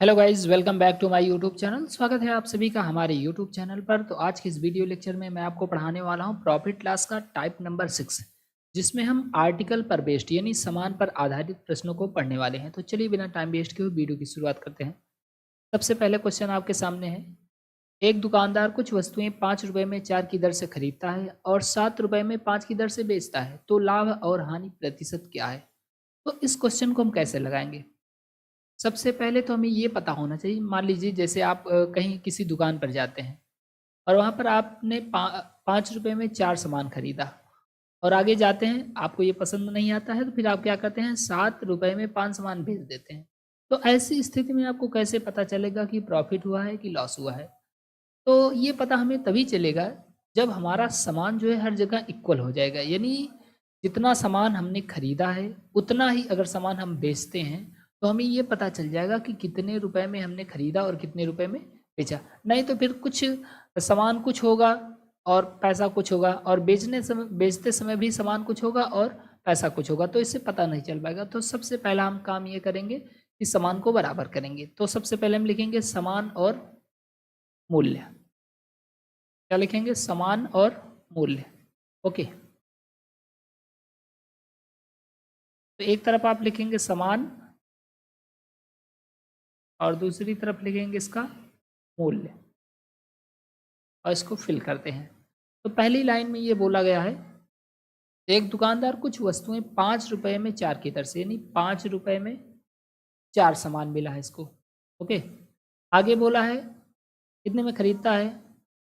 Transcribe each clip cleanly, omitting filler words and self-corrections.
Hello guys, welcome back to my YouTube channel. स्वागत है आप सभी का हमारे यूट्यूब चैनल पर। तो आज के इस वीडियो लेक्चर में मैं आपको पढ़ाने वाला हूं प्रॉफिट क्लास का टाइप नंबर 6, जिसमें हम आर्टिकल पर बेस्ड यानी समान पर आधारित प्रश्नों को पढ़ने वाले हैं। तो चलिए बिना टाइम वेस्ट किए वीडियो की शुरुआत करते हैं। सबसे पहले क्वेश्चन आपके सामने है। एक दुकानदार कुछ वस्तुएं 5 रुपए में 4 की दर से खरीदता है और 7 रुपए में 5 की दर से बेचता है, तो लाभ और हानि प्रतिशत क्या है? तो इस क्वेश्चन को हम कैसे लगाएंगे? सबसे पहले तो हमें ये पता होना चाहिए। मान लीजिए जैसे आप कहीं किसी दुकान पर जाते हैं और वहाँ पर आपने 5 रुपए में 4 सामान खरीदा और आगे जाते हैं, आपको ये पसंद नहीं आता है, तो फिर आप क्या करते हैं, 7 रुपए में 5 सामान बेच देते हैं। तो ऐसी स्थिति में आपको कैसे पता चलेगा कि प्रॉफिट हुआ है कि लॉस हुआ है? तो ये पता हमें तभी चलेगा जब हमारा सामान जो है हर जगह इक्वल हो जाएगा। यानी जितना सामान हमने खरीदा है उतना ही अगर सामान हम बेचते हैं, तो हमें ये पता चल जाएगा कि कितने रुपए में हमने खरीदा और कितने रुपए में बेचा। नहीं तो फिर कुछ सामान कुछ होगा और पैसा कुछ होगा, और बेचते समय भी सामान कुछ होगा और पैसा कुछ होगा, तो इससे पता नहीं चल पाएगा। तो सबसे पहला हम काम ये करेंगे कि सामान को बराबर करेंगे। तो सबसे पहले हम लिखेंगे समान और मूल्य। क्या लिखेंगे? समान और मूल्य। ओके, तो एक तरफ आप लिखेंगे समान और दूसरी तरफ लिखेंगे इसका मूल्य, और इसको फिल करते हैं। तो पहली लाइन में ये बोला गया है, एक दुकानदार कुछ वस्तुएं 5 रुपए में 4 की दर से, यानी 5 रुपए में 4 सामान मिला है इसको। ओके, आगे बोला है कितने में खरीदता है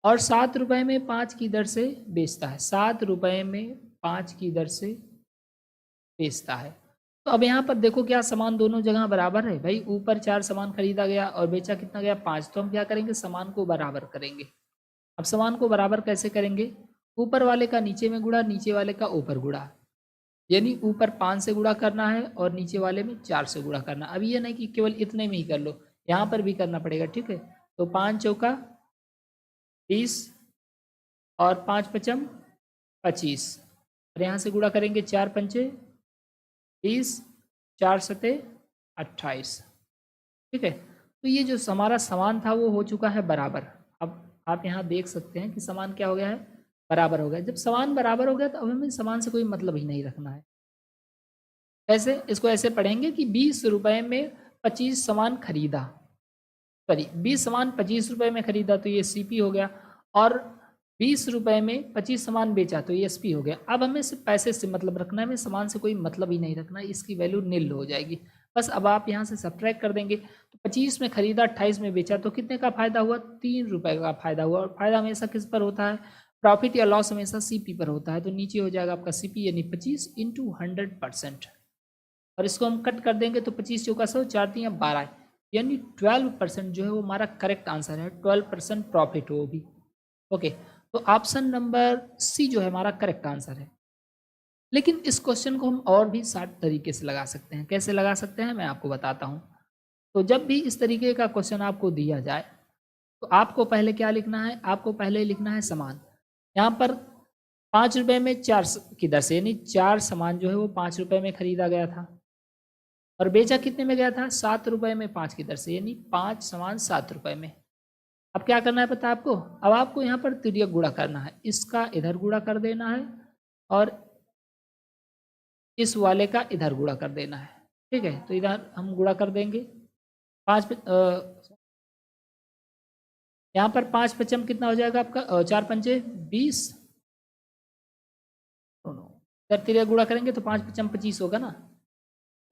और 7 रुपए में 5 की दर से बेचता है। 7 रुपए में 5 की दर से बेचता है। तो अब यहाँ पर देखो, क्या सामान दोनों जगह बराबर है? भाई ऊपर 4 सामान खरीदा गया और बेचा कितना गया? 5। तो हम क्या करेंगे, सामान को बराबर करेंगे। अब सामान को बराबर कैसे करेंगे? ऊपर वाले का नीचे में गुणा, नीचे वाले का ऊपर गुणा। यानी ऊपर 5 से गुणा करना है और नीचे वाले में 4 से गुणा करना। अब ये नहीं कि केवल इतने में ही कर लो, यहाँ पर भी करना पड़ेगा। ठीक है, तो 5 चौका 20 और 5 पचम 25, और यहाँ से गुणा करेंगे 4 पंचे 30, 4 सते 28। ठीक है, तो ये जो हमारा सामान था वो हो चुका है बराबर। अब आप यहाँ देख सकते हैं कि सामान क्या हो गया है, बराबर हो गया। जब सामान बराबर हो गया तो अब हमें सामान से कोई मतलब ही नहीं रखना है। कैसे? इसको ऐसे पढ़ेंगे कि 20 रुपए में 25 सामान खरीदा, सॉरी 20 सामान 25 रुपए में खरीदा, तो ये सीपी हो गया। और 20 रुपए में 25 सामान बेचा, तो ये एसपी हो गया। अब हमें सिर्फ पैसे से मतलब रखना है, हमें सामान से कोई मतलब ही नहीं रखना है, इसकी वैल्यू नील हो जाएगी। बस अब आप यहाँ से सब्ट्रैक्ट कर देंगे। तो 25 में खरीदा, 28 में बेचा, तो कितने का फायदा हुआ? 3 रुपए का फायदा हुआ। और फायदा हमेशा किस पर होता है? प्रॉफिट या लॉस हमेशा सीपी पर होता है। तो नीचे हो जाएगा आपका सीपी, यानी 25 इंटू 100%। और इसको हम कट कर देंगे तो 25 चौका 100, 4 3 12, यानी 12% जो है वो हमारा करेक्ट आंसर है। 12% प्रॉफिट हो भी। ओके, तो ऑप्शन नंबर सी जो है हमारा करेक्ट आंसर है। लेकिन इस क्वेश्चन को हम और भी 60 तरीके से लगा सकते हैं। कैसे लगा सकते हैं, मैं आपको बताता हूँ। तो जब भी इस तरीके का क्वेश्चन आपको दिया जाए, तो आपको पहले क्या लिखना है? आपको पहले लिखना है समान। यहाँ पर 5 रुपए में 4 की दर से, यानी 4 सामान जो है वो 5 रुपए में खरीदा गया था और बेचा कितने में गया था? 7 रुपए में 5 की दर से, यानी 5 सामान 7 रुपए में। अब क्या करना है पता है आपको? अब आपको यहाँ पर तिर्यक गुणा करना है, इसका इधर गुणा कर देना है और इस वाले का इधर गुणा कर देना है। ठीक है, तो इधर हम गुणा कर देंगे। 5 यहाँ पर 5 पचम कितना हो जाएगा आपका? 4 पंचे 20, इधर तिर्यक गुणा करेंगे तो 5 पचम 25 होगा ना,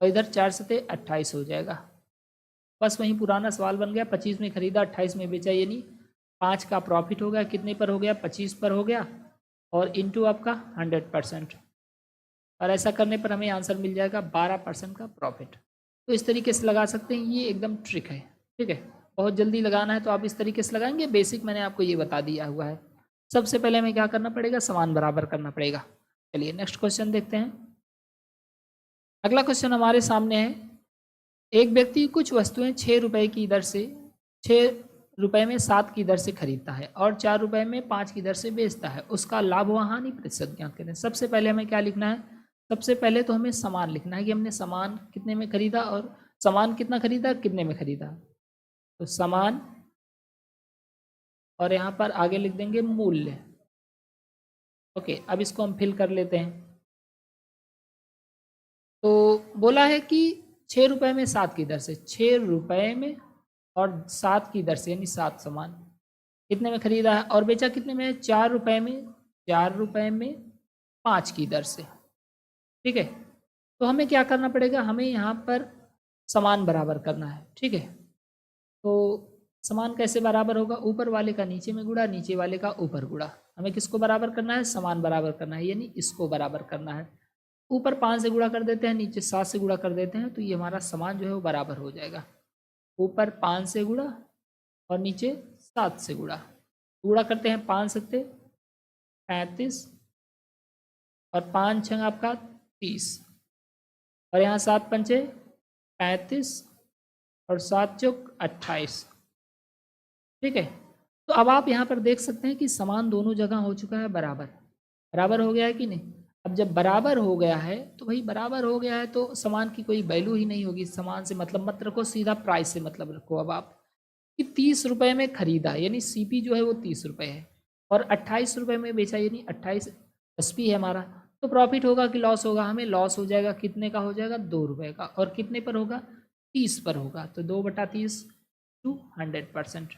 और इधर 4 सते 28 हो जाएगा। बस वहीं पुराना सवाल बन गया। 25 में खरीदा, 28 में बेचा, यानी 5 का प्रॉफिट हो गया। कितने पर हो गया? 25 पर हो गया, और इंटू आपका 100%। और ऐसा करने पर हमें आंसर मिल जाएगा 12% का प्रॉफिट। तो इस तरीके से लगा सकते हैं, ये एकदम ट्रिक है। ठीक है, बहुत जल्दी लगाना है तो आप इस तरीके से लगाएंगे। बेसिक मैंने आपको ये बता दिया हुआ है। सबसे पहले हमें क्या करना पड़ेगा? समान बराबर करना पड़ेगा। चलिए नेक्स्ट क्वेश्चन देखते हैं। अगला क्वेश्चन हमारे सामने है। एक व्यक्ति कुछ वस्तुएं 6 रुपए की दर से 6 रुपए में 7 की दर से खरीदता है और 4 रुपए में 5 की दर से बेचता है। उसका लाभ व हानि प्रतिशत ज्ञात करें। सबसे पहले हमें क्या लिखना है? सबसे पहले तो हमें समान लिखना है कि हमने सामान कितने में खरीदा और सामान कितना खरीदा, कितने में खरीदा। तो सामान, और यहाँ पर आगे लिख देंगे मूल्य। ओके, अब इसको हम फिल कर लेते हैं। तो बोला है कि 6 रुपये में 7 की दर से, 6 रुपये में और 7 की दर से, यानी 7 सामान कितने में खरीदा है और बेचा कितने में? 4 रुपये में, 4 रुपये में 5 की दर से। ठीक है, तो हमें क्या करना पड़ेगा, हमें यहाँ पर समान बराबर करना है। ठीक है, तो समान कैसे बराबर होगा? ऊपर वाले का नीचे में गुणा, नीचे वाले का ऊपर गुणा। हमें किसको बराबर करना है? समान बराबर करना है, यानी इसको बराबर करना है। ऊपर 5 से गुणा कर देते हैं, नीचे 7 से गुणा कर देते हैं, तो ये हमारा समान जो है वो बराबर हो जाएगा। ऊपर 5 से गुणा और नीचे 7 से गुणा। गुणा करते हैं, 5 सत्ते 35 और 5 छंग आपका 30, और यहाँ 7 पंचे 35 और 7 चौक 28। ठीक है, तो अब आप यहाँ पर देख सकते हैं कि समान दोनों जगह हो चुका है बराबर। बराबर हो गया है कि नहीं? अब जब बराबर हो गया है तो भाई बराबर हो गया है तो समान की कोई वैल्यू ही नहीं होगी। समान से मतलब मत रखो, सीधा प्राइस से मतलब रखो। अब आप कि 30 रुपये में खरीदा, यानी सीपी जो है वो 30 रुपये है, और 28 रुपये में बेचा, यानी 28 एसपी है हमारा। तो प्रॉफिट होगा कि लॉस होगा? हमें लॉस हो जाएगा। कितने का हो जाएगा? 2 रुपये का। और कितने पर होगा? 30 पर होगा। तो 2/30 टू 100%।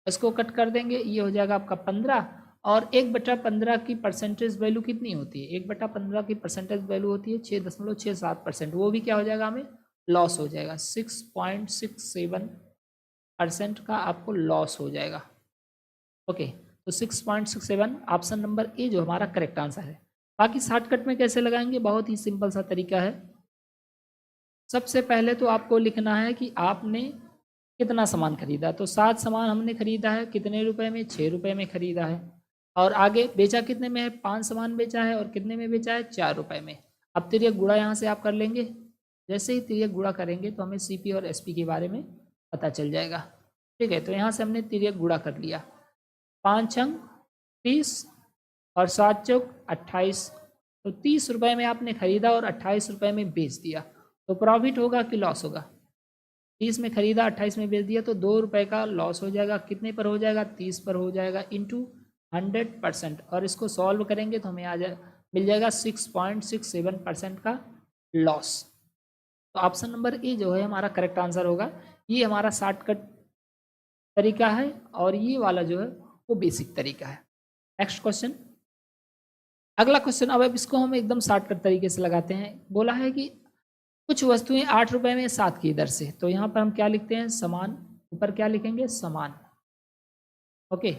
इसको कट कर देंगे, ये हो जाएगा आपका 15, और 1/15 की परसेंटेज वैल्यू कितनी होती है? 1/15 की परसेंटेज वैल्यू होती है 6.67%। वो भी क्या हो जाएगा? हमें लॉस हो जाएगा। 6.67% का आपको लॉस हो जाएगा। ओके, तो 6.67 ऑप्शन नंबर ए जो हमारा करेक्ट आंसर है। बाकी शॉर्टकट में कैसे लगाएंगे? बहुत ही सिंपल सा तरीका है। सबसे पहले तो आपको लिखना है कि आपने कितना सामान खरीदा। तो 7 सामान हमने खरीदा है, कितने रुपए में? 6 रुपये में खरीदा है। और आगे बेचा कितने में है? 5 सामान बेचा है, और कितने में बेचा है? 4 रुपये में। अब तिर्यक गुणा यहाँ से आप कर लेंगे। जैसे ही तिर्यक गुणा करेंगे तो हमें सीपी और एसपी के बारे में पता चल जाएगा। ठीक है, तो यहाँ से हमने तिर्यक गुणा कर लिया। 5 छंग 30 और 7 चौक 28। तो 30 रुपये में आपने खरीदा और 28 रुपये में बेच दिया, तो प्रॉफिट होगा कि लॉस होगा? 30 में खरीदा, 28 में बेच दिया, तो 2 रुपये का लॉस हो जाएगा। कितने पर हो जाएगा? 30 पर हो जाएगा, इंटू 100%। और इसको सॉल्व करेंगे तो हमें मिल जाएगा 6.67% का लॉस। तो ऑप्शन नंबर ए जो है हमारा करेक्ट आंसर होगा। ये हमारा शॉर्टकट तरीका है, और ये वाला जो है वो बेसिक तरीका है। नेक्स्ट क्वेश्चन, अगला क्वेश्चन। अब इसको हम एकदम शॉर्टकट तरीके से लगाते हैं। बोला है कि कुछ वस्तुएं 8 रुपये में 7 की दर से। तो यहाँ पर हम क्या लिखते हैं? समान। ऊपर क्या लिखेंगे? समान। ओके,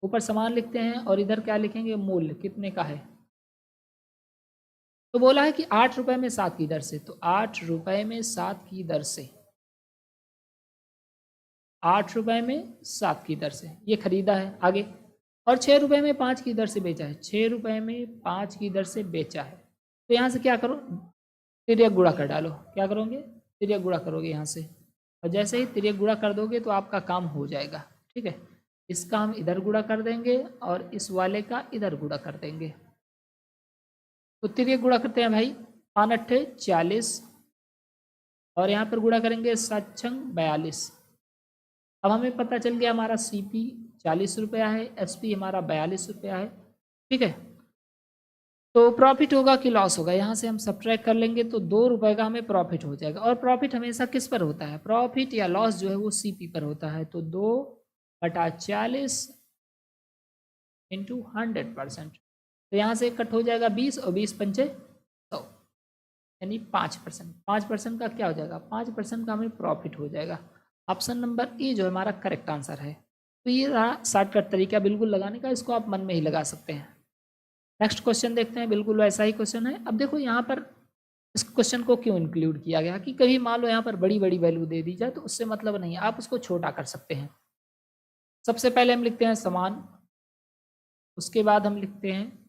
ऊपर समान लिखते हैं, और इधर क्या लिखेंगे? मूल्य कितने का है। तो बोला है कि 8 रुपये में 7 की दर से। तो 8 रुपये में 7 की दर से, 8 रुपये में 7 की दर से ये खरीदा है। आगे, और 6 रुपये में 5 की दर से बेचा है। 6 रुपये में 5 की दर से बेचा है। तो यहाँ से क्या करो? तिर्यक गुणा कर डालो। क्या करोगे? तिर्यक गुणा करोगे यहाँ से, और जैसे ही तिर्यक गुणा कर दोगे तो आपका काम हो जाएगा। ठीक है, इसका हम इधर गुणा कर देंगे और इस वाले का इधर गुणा कर देंगे। तो तिर्यक गुणा करते हैं भाई, 5 अट्ठे 40, और यहाँ पर गुणा करेंगे 7 छंग 42। अब हमें पता चल गया हमारा सीपी 40 रुपया है, एसपी हमारा 42 रुपया है। ठीक है, तो प्रॉफिट होगा कि लॉस होगा? यहाँ से हम सब्ट्रैक्ट कर लेंगे तो 2 रुपये का हमें प्रॉफिट हो जाएगा। और प्रॉफिट हमेशा किस पर होता है? प्रॉफिट या लॉस जो है वो सीपी पर होता है। तो 2/40 इंटू 100%। तो यहाँ से कट हो जाएगा 20, और 20 पंचे 100, यानी 5%। 5% का क्या हो जाएगा? 5% का हमें प्रॉफिट हो जाएगा। ऑप्शन नंबर ए जो हमारा करेक्ट आंसर है। तो ये रहा शॉर्टकट तरीका बिल्कुल लगाने का, इसको आप मन में ही लगा सकते हैं। नेक्स्ट क्वेश्चन देखते हैं, बिल्कुल वैसा ही क्वेश्चन है। अब देखो यहाँ पर इस क्वेश्चन को क्यों इंक्लूड किया गया कि कभी मान लो यहाँ पर बड़ी बड़ी वैल्यू दे दी जाए तो उससे मतलब नहीं है, आप उसको छोटा कर सकते हैं। सबसे पहले हम लिखते हैं समान, उसके बाद हम लिखते हैं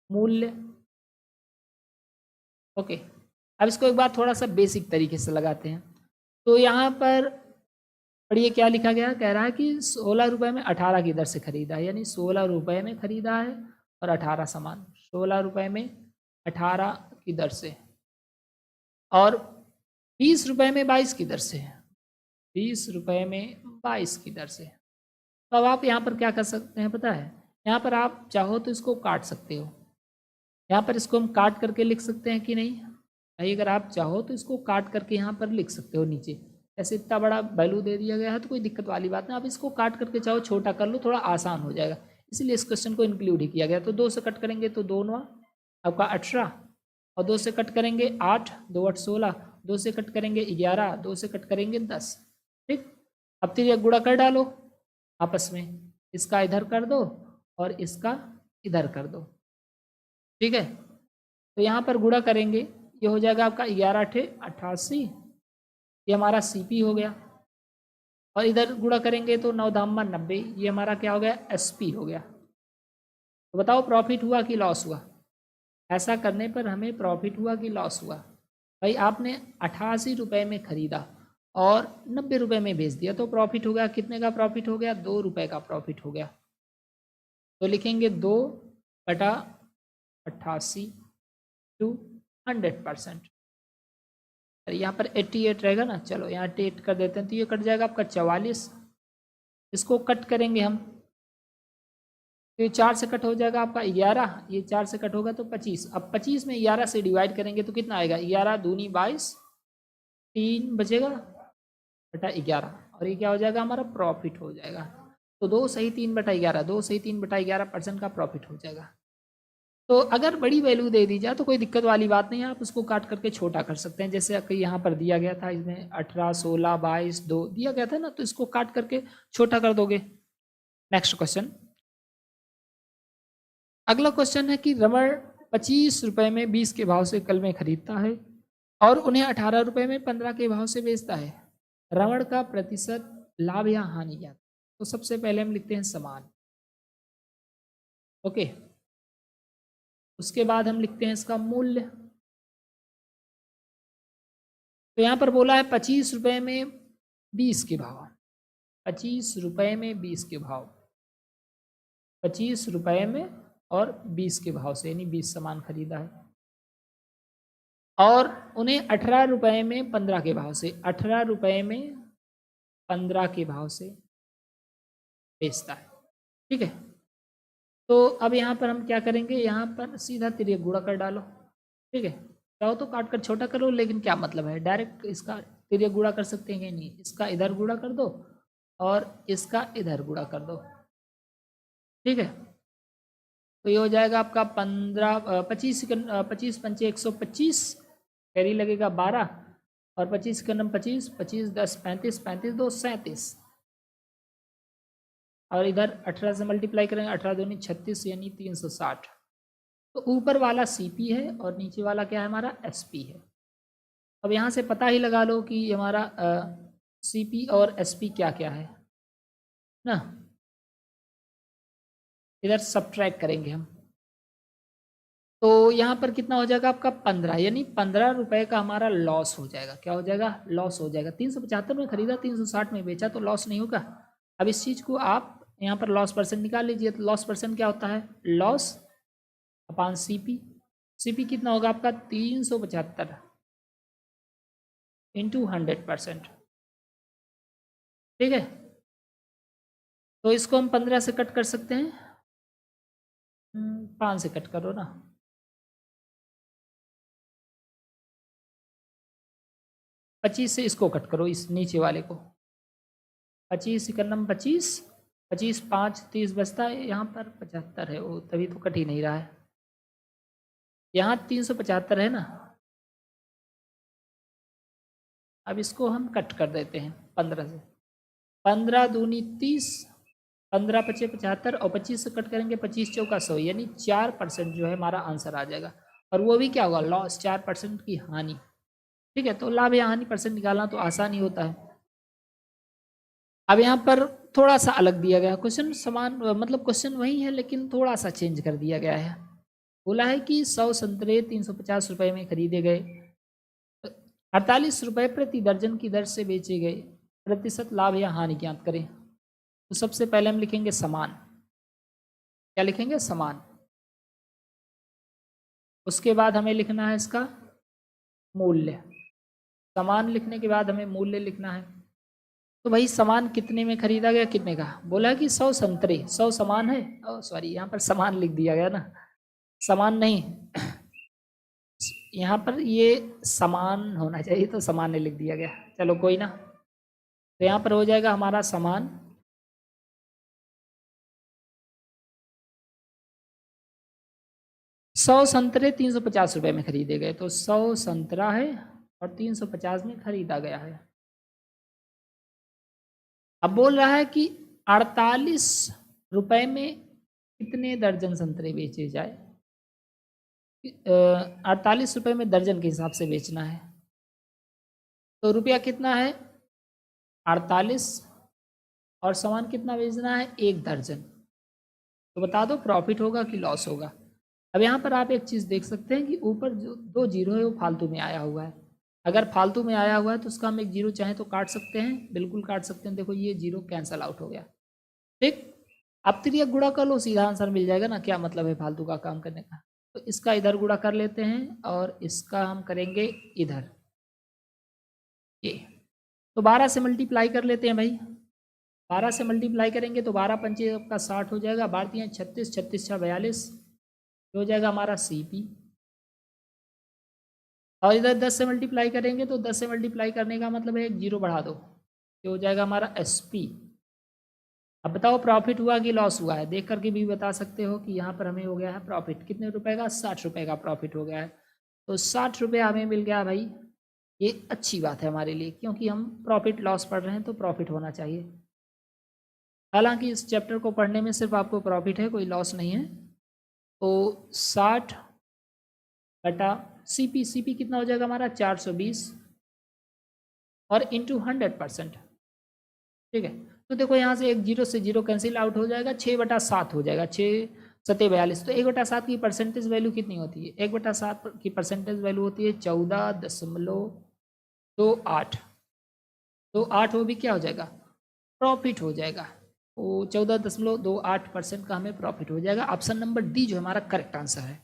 मूल्य। ओके, अब इसको एक बार थोड़ा सा बेसिक तरीके से लगाते हैं। तो यहाँ पर पढ़िए क्या लिखा गया, कह रहा है कि 16 रुपये में 18 की दर से खरीदा है, यानी 16 रुपये में खरीदा है और 18 सामान। 16 रुपये में 18 की दर से, और 20 रुपये में 22 की दर से। ₹20 में 22 की दर से। तो अब आप यहाँ पर क्या कर सकते हैं पता है, यहाँ पर आप चाहो तो इसको काट सकते हो, यहाँ पर इसको हम काट करके लिख सकते हैं कि नहीं भाई, अगर आप चाहो तो इसको काट करके यहाँ पर लिख सकते हो नीचे। ऐसे इतना बड़ा वैल्यू दे दिया गया है तो कोई दिक्कत वाली बात नहीं, आप इसको काट करके चाहो छोटा कर लो, थोड़ा आसान हो जाएगा, इसलिए इस क्वेश्चन को इंक्लूड ही किया गया। तो 2 से कट करेंगे तो 2 9 आपका 18, और 2 से कट करेंगे 8, 2 8 16, 2 से कट करेंगे 11, 2 से कट करेंगे 10। ठीक, अब तिरिया गुणा कर डालो आपस में, इसका इधर कर दो और इसका इधर कर दो। ठीक है, तो यहाँ पर गुणा करेंगे, ये हो जाएगा आपका 11 8 88, ये हमारा CP हो गया, और इधर गुणा करेंगे तो 9 धामा 90, ये हमारा क्या हो गया, SP हो गया। तो बताओ प्रॉफिट हुआ कि लॉस हुआ? ऐसा करने पर हमें प्रॉफिट हुआ कि लॉस हुआ? भाई आपने 88 रुपये में खरीदा और 90 रुपये में बेच दिया, तो प्रॉफिट हो गया, कितने का प्रॉफिट हो गया, 2 रुपये का प्रॉफिट हो गया। तो लिखेंगे 2/88 टू 100%। यहाँ पर 88 रहेगा ना, चलो यहाँ 88 कर देते हैं, तो ये कट जाएगा आपका 44, इसको कट करेंगे हम तो ये 4 से कट हो जाएगा आपका 11, ये 4 से कट होगा तो 25। अब 25 में 11 से डिवाइड करेंगे तो कितना आएगा, 11 दूनी 22, 3 बचेगा बटा 11, और ये क्या हो जाएगा हमारा प्रॉफिट हो जाएगा। तो 2 सही 3/11, 2 सही 3/11% का प्रॉफिट हो जाएगा। तो अगर बड़ी वैल्यू दे दी जाए तो कोई दिक्कत वाली बात नहीं है, आप उसको काट करके छोटा कर सकते हैं, जैसे कि यहाँ पर दिया गया था, इसमें 18 16 22 2 दिया गया था ना, तो इसको काट करके छोटा कर दोगे। नेक्स्ट क्वेश्चन, अगला क्वेश्चन है कि रबड़ 25 रुपये में 20 के भाव से कल में खरीदता है और उन्हें 18 रुपये में 15 के भाव से बेचता है, रबड़ का प्रतिशत लाभ या हानि क्या? तो सबसे पहले हम लिखते हैं समान, ओके, उसके बाद हम लिखते हैं इसका मूल्य। तो यहाँ पर बोला है 25 रुपये में 20 के भाव, 25 रुपये में 20 के भाव, 25 रुपये में और 20 के भाव से, यानी 20 सामान खरीदा है, और उन्हें 18 रुपये में 15 के भाव से, 18 रुपये में 15 के भाव से बेचता है। ठीक है, तो अब यहाँ पर हम क्या करेंगे, यहाँ पर सीधा तिर्यक गुणा कर डालो। ठीक है, चाहो तो काट कर छोटा करो, लेकिन क्या मतलब है, डायरेक्ट इसका तिर्यक गुणा कर सकते हैं कि नहीं, इसका इधर गुणा कर दो और इसका इधर गुणा कर दो। ठीक है, तो ये हो जाएगा आपका 15 25 25 पंचे 125, कैरी लगेगा 12, और 25 का नम 25 25 10 35 35 2 37, और इधर 18 से मल्टीप्लाई करेंगे, 18 दूनी 36, यानी 360। तो ऊपर वाला CP है और नीचे वाला क्या है हमारा SP है। अब यहाँ से पता ही लगा लो कि हमारा CP और SP क्या क्या है ना, इधर सब्ट्रैक्ट करेंगे हम, तो यहाँ पर कितना हो जाएगा आपका 15, यानी 15 रुपये का हमारा लॉस हो जाएगा। क्या हो जाएगा, लॉस हो जाएगा। 375 में खरीदा, 360 में बेचा, तो लॉस नहीं होगा। अब इस चीज़ को आप यहाँ पर लॉस परसेंट निकाल लीजिए, तो लॉस परसेंट क्या होता है, लॉस अपान CP। CP कितना होगा आपका 375 इंटू 100%। ठीक है, तो इसको हम 15 से कट कर सकते हैं, 5 से कट करो ना, 25 से इसको कट करो, इस नीचे वाले को, 25 इकन्नम 25, 25 5 30 बचता है, यहाँ पर 75 है, वो तभी तो कट ही नहीं रहा है, यहाँ 375 है ना। अब इसको हम कट कर देते हैं 15 से, 15 दूनी 30, 15 पचे 75, और 25 से कट करेंगे 25 चौका 100, यानी 4% जो है हमारा आंसर आ जाएगा। और वो भी क्या होगा, लॉस, 4% की हानि। ठीक है, तो लाभ या हानि परसेंट निकालना तो आसान ही होता है। अब यहाँ पर थोड़ा सा अलग दिया गया क्वेश्चन, समान मतलब क्वेश्चन वही है लेकिन थोड़ा सा चेंज कर दिया गया है। बोला है कि 100 संतरे 350 रुपये में खरीदे गए, 48 रुपये प्रति दर्जन की दर से बेचे गए, प्रतिशत लाभ या हानि ज्ञात करें। तो सबसे पहले हम लिखेंगे समान, क्या लिखेंगे, समान। उसके बाद हमें लिखना है इसका मूल्य, समान लिखने के बाद हमें मूल्य लिखना है। तो भाई सामान कितने में खरीदा गया, कितने का बोला कि 100 संतरे, 100 सामान है, सॉरी यहाँ पर सामान लिख दिया गया ना, सामान नहीं, यहाँ पर ये सामान होना चाहिए, तो सामान नहीं लिख दिया गया, चलो कोई ना। तो यहाँ पर हो जाएगा हमारा सामान 100 संतरे 350 रुपये में खरीदे गए, तो 100 संतरा है और 350 में खरीदा गया है। अब बोल रहा है कि 48 रुपये में कितने दर्जन संतरे बेचे जाए, 48 रुपये में दर्जन के हिसाब से बेचना है, तो रुपया कितना है 48 और सामान कितना बेचना है 1 दर्जन, तो बता दो प्रॉफिट होगा कि लॉस होगा। अब यहाँ पर आप एक चीज़ देख सकते हैं कि ऊपर जो 2 जीरो है वो फालतू में आया हुआ है, अगर फालतू में आया हुआ है तो उसका हम एक जीरो चाहें तो काट सकते हैं, बिल्कुल काट सकते हैं, देखो ये जीरो कैंसल आउट हो गया, ठीक। अब तिरिया गुणा कर लो, सीधा आंसर मिल जाएगा ना, क्या मतलब है फालतू का काम करने का। तो इसका इधर गुणा कर लेते हैं और इसका हम करेंगे इधर, ये तो 12 से मल्टीप्लाई कर लेते हैं भाई, 12 से मल्टीप्लाई करेंगे तो 12 पंचे आपका 60 हो जाएगा, 12 36, 36 6 42, हो जाएगा हमारा CP, और इधर 10 से मल्टीप्लाई करेंगे तो 10 से मल्टीप्लाई करने का मतलब है एक जीरो बढ़ा दो, ये हो जाएगा हमारा SP। अब बताओ प्रॉफिट हुआ कि लॉस हुआ है, देख करके भी बता सकते हो कि यहाँ पर हमें हो गया है प्रॉफिट, कितने रुपए का 60 रुपये का प्रॉफिट हो गया है, तो 60 रुपये हमें मिल गया भाई, ये अच्छी बात है हमारे लिए, क्योंकि हम प्रॉफिट लॉस पढ़ रहे हैं तो प्रॉफिट होना चाहिए। हालांकि इस चैप्टर को पढ़ने में सिर्फ आपको प्रॉफिट है, कोई लॉस नहीं है। तो 60 बटा CP कितना हो जाएगा हमारा 420 और इंटू 100%, ठीक है। तो देखो यहाँ से एक जीरो से जीरो कैंसिल आउट हो जाएगा, 6/7 हो जाएगा, 6 सत्ते 42, तो 1/7 की परसेंटेज वैल्यू कितनी होती है, 1/7 की परसेंटेज वैल्यू होती है 14.28, तो 8 वो भी क्या हो जाएगा प्रॉफिट हो जाएगा, तो 14.28% का हमें प्रॉफिट हो जाएगा। ऑप्शन नंबर डी जो हमारा करेक्ट आंसर है।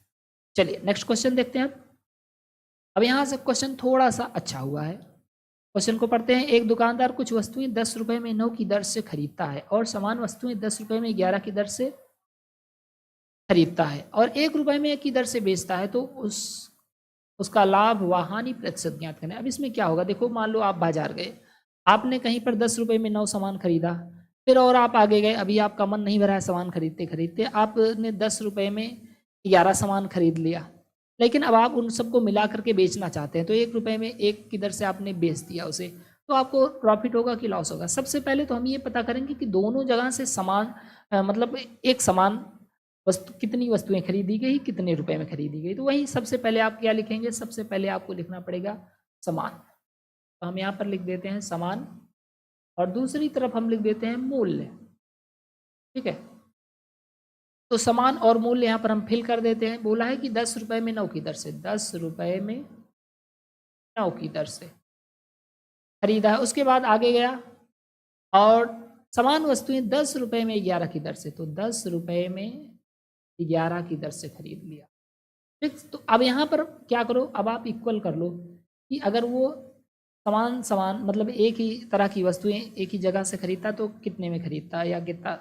चलिए नेक्स्ट क्वेश्चन देखते हैं। अब यहाँ से क्वेश्चन थोड़ा सा अच्छा हुआ है, क्वेश्चन को पढ़ते हैं। एक दुकानदार कुछ वस्तुएं 10 रुपये में 9 की दर से खरीदता है और समान वस्तुएं 10 रुपये में 11 की दर से खरीदता है और 1 रुपये में 1 की दर से बेचता है, तो उसका लाभ व हानि प्रतिशत ज्ञात करना है। अब इसमें क्या होगा, देखो मान लो आप बाजार गए, आपने कहीं पर 10 रुपये में 9 सामान खरीदा, फिर और आप आगे गए, अभी आपका मन नहीं भरा है सामान खरीदते खरीदते, आपने 10 रुपये में 11 सामान खरीद लिया, लेकिन अब आप उन सबको मिला करके बेचना चाहते हैं, तो 1 रुपये में 1 की दर से आपने बेच दिया उसे, तो आपको प्रॉफिट होगा कि लॉस होगा। सबसे पहले तो हम ये पता करेंगे कि दोनों जगह से समान मतलब एक समान वस्तु, कितनी वस्तुएं खरीदी गई, कितने रुपए में खरीदी गई, तो वही सबसे पहले आप क्या लिखेंगे, सबसे पहले आपको लिखना पड़ेगा समान, तो हम यहाँ पर लिख देते हैं समान और दूसरी तरफ हम लिख देते हैं मूल्य, ठीक है। तो समान और मूल्य यहाँ पर हम फिल कर देते हैं। बोला है कि 10 रुपये में 9 की दर से, 10 रुपये में 9 की दर से खरीदा है, उसके बाद आगे गया और समान वस्तुएं 10 रुपये में 11 की दर से, तो 10 रुपये में 11 की दर से खरीद लिया, ठीक। तो अब यहाँ पर क्या करो, अब आप इक्वल कर लो कि अगर वो समान मतलब एक ही तरह की वस्तुएं एक ही जगह से खरीदता तो कितने में खरीदता या कितना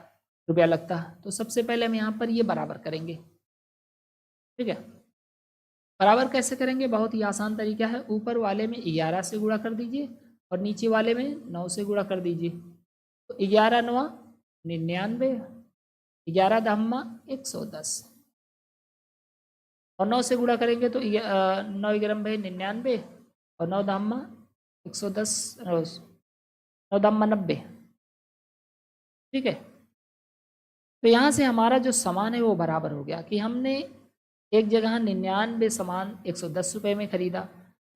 रुपया लगता। तो सबसे पहले हम यहाँ पर ये बराबर करेंगे, ठीक है। बराबर कैसे करेंगे, बहुत ही आसान तरीका है, ऊपर वाले में 11 से गुणा कर दीजिए और नीचे वाले में 9 से गुणा कर दीजिए, तो 11 9 99, 11 दहम्मा 110 और 9 से गुणा करेंगे तो 9 ग्राम भाई 99 और 9 दहम्मा 110, 9 दहम्मा 90, ठीक है। तो यहाँ से हमारा जो सामान है वो बराबर हो गया कि हमने एक जगह 99 सामान 110 रुपये में खरीदा,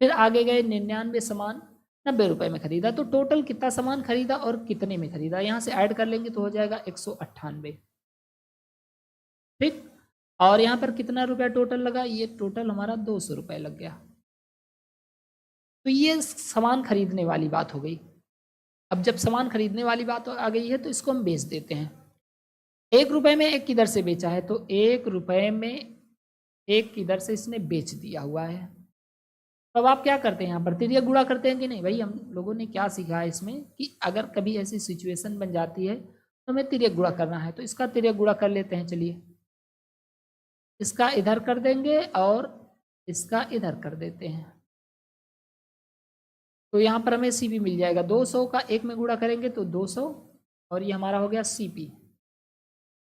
फिर आगे गए 99 सामान 90 रुपये में खरीदा, तो टोटल कितना सामान खरीदा और कितने में खरीदा, यहाँ से ऐड कर लेंगे तो हो जाएगा 198, ठीक। और यहाँ पर कितना रुपया टोटल लगा, ये टोटल हमारा 200 रुपये लग गया। तो ये सामान खरीदने वाली बात हो गई। अब जब सामान खरीदने वाली बात आ गई है तो इसको हम बेच देते हैं। 1 रुपये में 1 की दर से बेचा है, तो 1 रुपये में 1 की दर से इसने बेच दिया हुआ है। तो अब आप क्या करते हैं, यहाँ पर तिर्यक गुणा करते हैं कि नहीं। भाई हम लोगों ने क्या सीखा है इसमें कि अगर कभी ऐसी सिचुएशन बन जाती है तो हमें तिर्यक गुणा करना है। तो इसका तिर्यक गुणा कर लेते हैं। चलिए, इसका इधर कर देंगे और इसका इधर कर देते हैं। तो यहाँ पर हमें सी पी मिल जाएगा। 200 का 1 में गुणा करेंगे तो 200, और ये हमारा हो गया सी पी।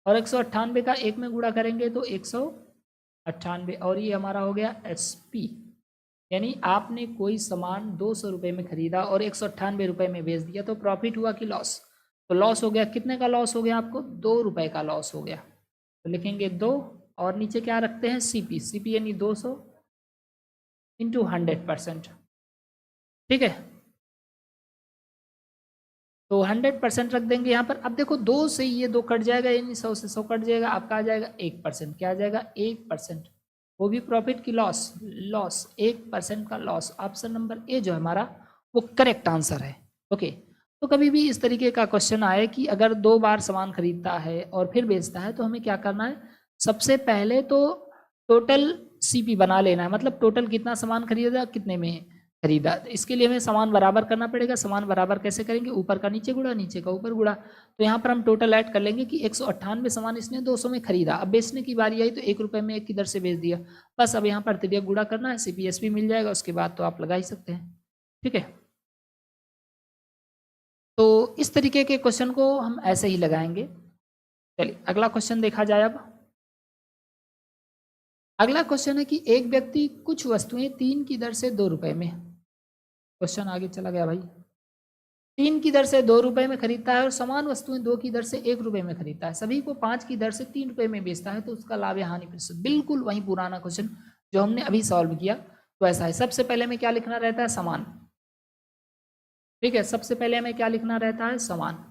और 198 का 1 में गुणा करेंगे तो 198, और ये हमारा हो गया एस पी। यानी आपने कोई सामान 200 रुपये में खरीदा और 198 रुपये में बेच दिया, तो प्रॉफिट हुआ कि लॉस। तो लॉस हो गया, कितने का लॉस हो गया आपको, 2 रुपये का लॉस हो गया। तो लिखेंगे 2, और नीचे क्या रखते हैं, सी पी यानी 200 इंटू 100%। ठीक है, तो 100% रख देंगे यहाँ पर। अब देखो 2 से ये 2 कट जाएगा, यानी 100 से 100 कट जाएगा। आपका आ जाएगा 1%। क्या आ जाएगा, 1%। वो भी प्रॉफिट की लॉस, 1% का लॉस। ऑप्शन नंबर ए जो है हमारा वो करेक्ट आंसर है। ओके, तो कभी भी इस तरीके का क्वेश्चन आए कि अगर 2 बार सामान खरीदता है और फिर बेचता है, तो हमें क्या करना है, सबसे पहले तो टोटल सीपी बना लेना है। मतलब टोटल कितना सामान खरीदा, कितने में खरीदा। तो इसके लिए हमें सामान बराबर करना पड़ेगा। सामान बराबर कैसे करेंगे, ऊपर का नीचे गुणा, नीचे का ऊपर गुणा। तो यहाँ पर हम टोटल ऐड कर लेंगे कि 198 सामान इसने 200 में खरीदा। अब बेचने की बारी आई तो 1 रुपये में 1 की दर से बेच दिया। बस अब यहाँ पर तिर्यक गुणा करना है, सीपीएसपी मिल जाएगा। उसके बाद तो आप लगा ही सकते हैं। ठीक है, तो इस तरीके के क्वेश्चन को हम ऐसे ही लगाएंगे। चलिए अगला क्वेश्चन देखा जाए। अब अगला क्वेश्चन है कि एक व्यक्ति कुछ वस्तुएं 3 की दर से 2 रुपये में, क्वेश्चन आगे चला गया भाई, 3 की दर से 2 रुपये में खरीदता है और समान वस्तुएं 2 की दर से 1 रुपये में खरीदता है। सभी को 5 की दर से 3 रुपये में बेचता है, तो उसका लाभ या हानि प्रतिशत। बिल्कुल वही पुराना क्वेश्चन जो हमने अभी सॉल्व किया। तो ऐसा है, सबसे पहले हमें क्या लिखना रहता है, समान। ठीक है, सबसे पहले हमें क्या लिखना रहता है, समान।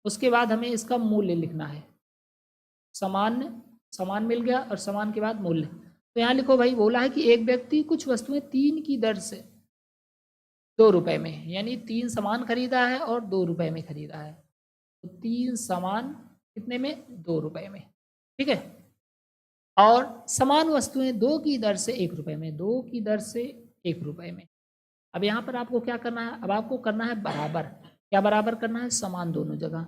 उसके बाद हमें इसका मूल्य लिखना है। समान मिल गया, और समान के बाद मूल्य। तो यहाँ लिखो भाई, बोला है कि एक व्यक्ति कुछ वस्तुएं 3 की दर से 2 रुपये में, यानी 3 सामान खरीदा है और 2 रुपये में खरीदा है। तो 3 सामान कितने में, 2 रुपये में। ठीक है, और समान वस्तुएं 2 की दर से 1 रुपये में, 2 की दर से 1 रुपये में। अब यहाँ पर आपको क्या करना है, अब आपको करना है बराबर। क्या बराबर करना है, समान दोनों जगह।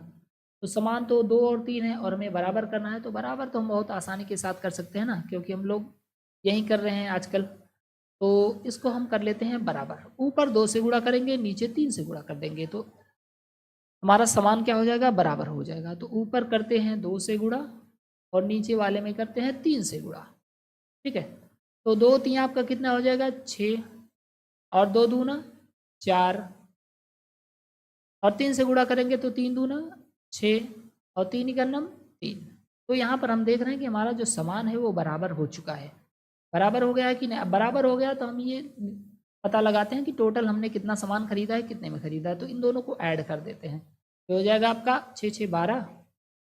तो समान तो 2 और 3 है, और हमें बराबर करना है। तो बराबर तो हम बहुत आसानी के साथ कर सकते हैं ना, क्योंकि हम लोग यही कर रहे हैं आजकल। तो इसको हम कर लेते हैं बराबर। ऊपर 2 से गुणा करेंगे, नीचे 3 से गुणा कर देंगे, तो हमारा समान क्या हो जाएगा, बराबर हो जाएगा। तो ऊपर करते हैं 2 से गुणा, और नीचे वाले में करते हैं 3 से गुणा। ठीक है, तो 2 3 आपका कितना हो जाएगा, 6, और 2 दूना 4, और 3 से गुणा करेंगे तो 3 दूना 6, और 3 इकन्नम 3। तो यहाँ पर हम देख रहे हैं कि हमारा जो समान है वो बराबर हो चुका है। बराबर हो गया है कि नहीं, अब बराबर हो गया तो हम ये पता लगाते हैं कि टोटल हमने कितना सामान खरीदा है, कितने में खरीदा है। तो इन दोनों को ऐड कर देते हैं। तो हो जाएगा आपका 6 6 12,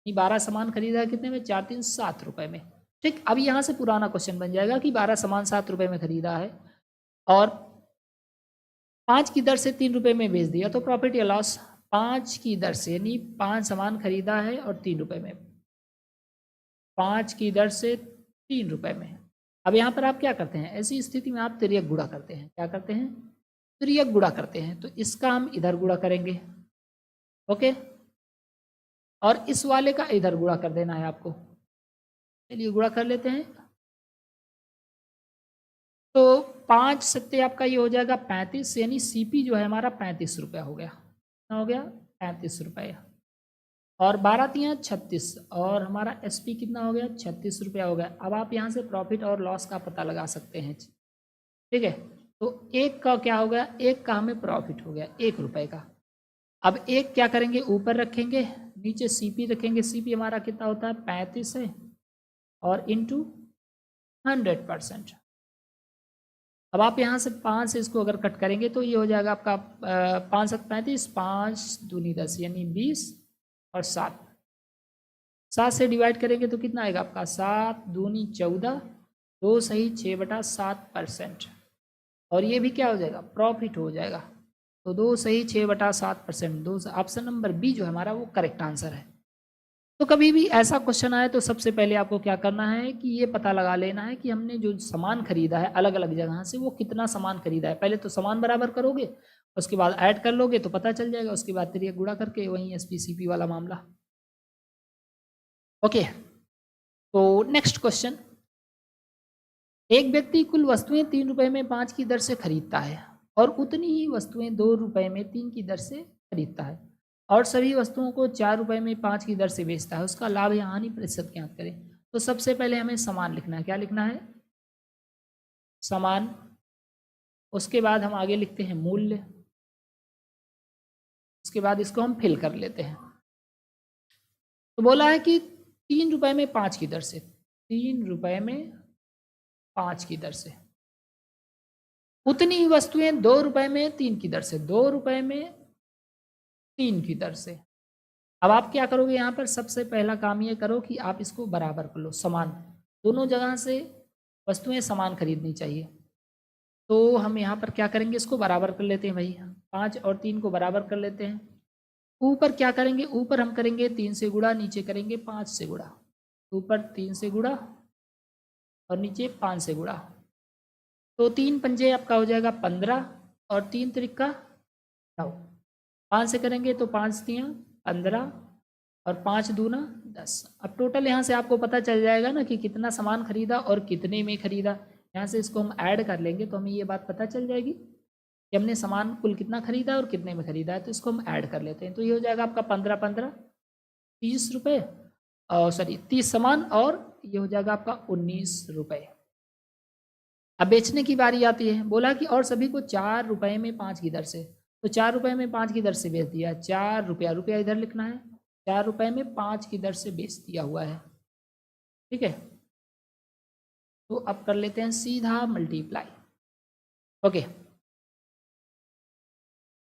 12 सामान खरीदा है कितने में, 4 3 7 रुपये में। ठीक, अब यहाँ से पुराना क्वेश्चन बन जाएगा कि 12 सामान 7 रुपये में खरीदा है और 5 की दर से 3 रुपये में बेच दिया, तो प्रॉफिट या लॉस। 5 की दर से, यानी 5 सामान खरीदा है और 3 रुपये में, 5 की दर से 3 रुपये में। अब यहाँ पर आप क्या करते हैं, ऐसी स्थिति में आप तिर्यक गुणा करते हैं। क्या करते हैं, तिर्यक गुणा करते हैं। तो इसका हम इधर गुणा करेंगे, ओके, और इस वाले का इधर गुणा कर देना है आपको। चलिए गुणा कर लेते हैं। तो 5 सत्ते आपका ये हो जाएगा 35, यानी सीपी जो है हमारा 35 रुपया हो गया। कितना हो गया, 35 रुपया। और 12 तियाँ 36, और हमारा एसपी कितना हो गया, 36 रुपया हो गया। अब आप यहाँ से प्रॉफिट और लॉस का पता लगा सकते हैं। ठीक है, तो एक का क्या हो गया, एक का हमें प्रॉफिट हो गया 1 रुपये का। अब एक क्या करेंगे, ऊपर रखेंगे, नीचे सीपी रखेंगे। सीपी हमारा कितना होता है, 35 है, और इंटू 100%। अब आप यहाँ से 5 से इसको अगर कट करेंगे तो ये हो जाएगा आपका 5 7 35, 5 दूनी 10, यानी 20, और 7 से डिवाइड करेंगे तो कितना आएगा आपका, 7 दूनी 14, 2 सही 6/7%। और ये भी क्या हो जाएगा, प्रॉफिट हो जाएगा। तो 2 सही 6/7%। 2, ऑप्शन नंबर बी जो है हमारा वो करेक्ट आंसर है। तो कभी भी ऐसा क्वेश्चन आए तो सबसे पहले आपको क्या करना है कि ये पता लगा लेना है कि हमने जो सामान खरीदा है अलग अलग जगह से वो कितना सामान खरीदा है। पहले तो सामान बराबर करोगे, उसके बाद ऐड कर लोगे तो पता चल जाएगा, उसके बाद फिर ये गुणा करके वहीं SPCP वाला मामला। ओके, तो नेक्स्ट क्वेश्चन, एक व्यक्ति कुल वस्तुएं 3 रुपए में 5 की दर से खरीदता है और उतनी ही वस्तुएं 2 रुपए में 3 की दर से खरीदता है और सभी वस्तुओं को 4 रुपए में 5 की दर से बेचता है। उसका लाभ या हानि प्रतिशत ज्ञात करें। तो सबसे पहले हमें समान लिखना है। क्या लिखना है? समान। उसके बाद हम आगे लिखते हैं मूल्य। उसके बाद इसको हम फिल कर लेते हैं। तो बोला है कि 3 रुपए में 5 की दर से, 3 रुपए में 5 की दर से उतनी ही वस्तुएं 2 रुपए में 3 की दर से, 2 रुपए में 3 की दर से। अब आप क्या करोगे, यहाँ पर सबसे पहला काम ये करो कि आप इसको बराबर कर लो, समान। दोनों जगह से वस्तुएं समान खरीदनी चाहिए। तो हम यहाँ पर क्या करेंगे, इसको बराबर कर लेते हैं भाई। 5 और 3 को बराबर कर लेते हैं। ऊपर क्या करेंगे, ऊपर हम करेंगे 3 से गुणा, नीचे करेंगे 5 से गुणा। ऊपर 3 से गुणा और नीचे 5 से गुणा। तो 3 पंजे आपका हो जाएगा 15 और 3 त्रिका 9। 5 से करेंगे तो 5 तियाँ 15 और 5 दूना 10। अब टोटल यहाँ से आपको पता चल जाएगा ना कि कितना सामान खरीदा और कितने में खरीदा। यहाँ से इसको हम ऐड कर लेंगे तो हमें ये बात पता चल जाएगी कि हमने सामान कुल कितना खरीदा और कितने में खरीदा है। तो इसको हम ऐड कर लेते हैं। तो ये हो जाएगा आपका 15 15 30 रुपये, सॉरी 30 सामान, और ये हो जाएगा आपका 19 रुपये। अब बेचने की बारी आती है। बोला कि और सभी को 4 रुपये में 5 की दर से, तो 4 रुपये में 5 की दर से बेच दिया। 4 रुपया, रुपया इधर लिखना है, 4 रुपये में 5 की दर से बेच दिया हुआ है। ठीक है, तो अब कर लेते हैं सीधा मल्टीप्लाई। ओके,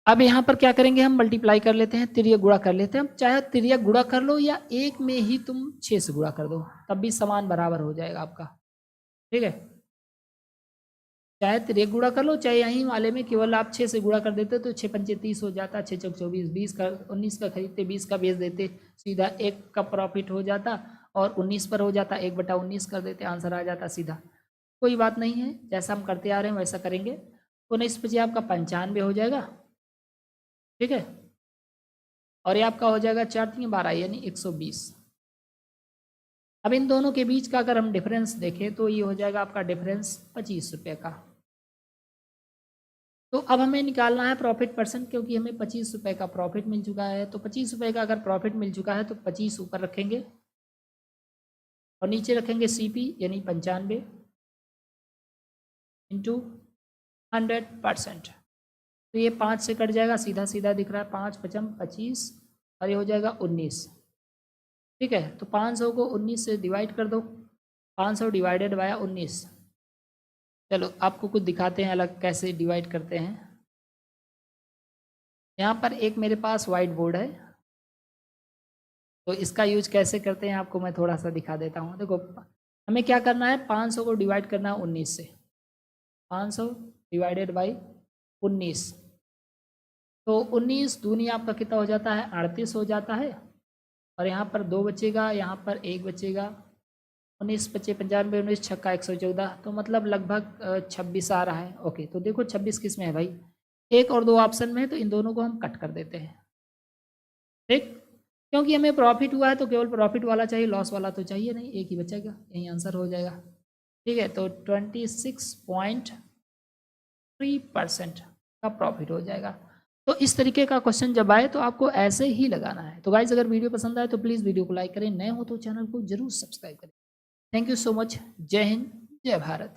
अब यहाँ पर क्या करेंगे, हम मल्टीप्लाई कर लेते हैं, तिर्यक गुणा कर लेते हैं। हम चाहे तिर्यक गुणा कर लो या एक में ही तुम 6 से गुणा कर दो, तब भी समान बराबर हो जाएगा आपका। ठीक है, चाहे तिर्यक गुणा कर लो, चाहे यहीं वाले में केवल आप 6 से गुणा कर देते तो 6 पंचे 30 हो जाता, 6 चौक 24, 20 का 19 का खरीदते 20 का बेच देते, सीधा 1 का प्रॉफिट हो जाता और 19 पर हो जाता, 1/19 कर देते, आंसर आ जाता सीधा। कोई बात नहीं है, जैसा हम करते आ रहे हैं वैसा करेंगे। 19 बजे आपका 95 हो जाएगा। ठीक है, और ये आपका हो जाएगा 4 3 12 यानी 120। अब इन दोनों के बीच का अगर हम डिफरेंस देखें तो ये हो जाएगा आपका डिफरेंस 25 रुपये का। तो अब हमें निकालना है प्रॉफिट परसेंट, क्योंकि हमें 25 रुपये का प्रॉफिट मिल चुका है। तो 25 रुपये का अगर प्रॉफिट मिल चुका है तो 25 ऊपर रखेंगे और नीचे रखेंगे CP यानी 95 इंटू 100%। तो ये 5 से कट जाएगा, सीधा सीधा दिख रहा है, 5 5 25 और ये हो जाएगा 19। ठीक है, तो 500 को 19 से डिवाइड कर दो, 500 डिवाइडेड बाय 19। चलो आपको कुछ दिखाते हैं अलग कैसे डिवाइड करते हैं। यहाँ पर एक मेरे पास वाइट बोर्ड है, तो इसका यूज कैसे करते हैं आपको मैं थोड़ा सा दिखा देता हूँ। देखो हमें क्या करना है, 500 को डिवाइड करना है 19 से, 500 डिवाइडेड बाई 19। तो 19 दूनी आपका कितना हो जाता है, 38 हो जाता है, और यहाँ पर 2 बचेगा, यहाँ पर 1 बचेगा। 19 बचे 95, 19 छक्का 114, तो मतलब लगभग 26 आ रहा है। ओके, तो देखो 26 किस में है भाई, 1 और 2 ऑप्शन में है, तो इन दोनों को हम कट कर देते हैं। ठीक, क्योंकि हमें प्रॉफिट हुआ है तो केवल प्रॉफिट वाला चाहिए, लॉस वाला तो चाहिए नहीं, एक ही बचेगा, यही आंसर हो जाएगा। ठीक है, तो 26.3% का प्रॉफिट हो जाएगा। तो इस तरीके का क्वेश्चन जब आए तो आपको ऐसे ही लगाना है। तो गाइज अगर वीडियो पसंद आए तो प्लीज़ वीडियो को लाइक करें, नए हो तो चैनल को जरूर सब्सक्राइब करें। Thank you so much. जय हिंद, जय भारत।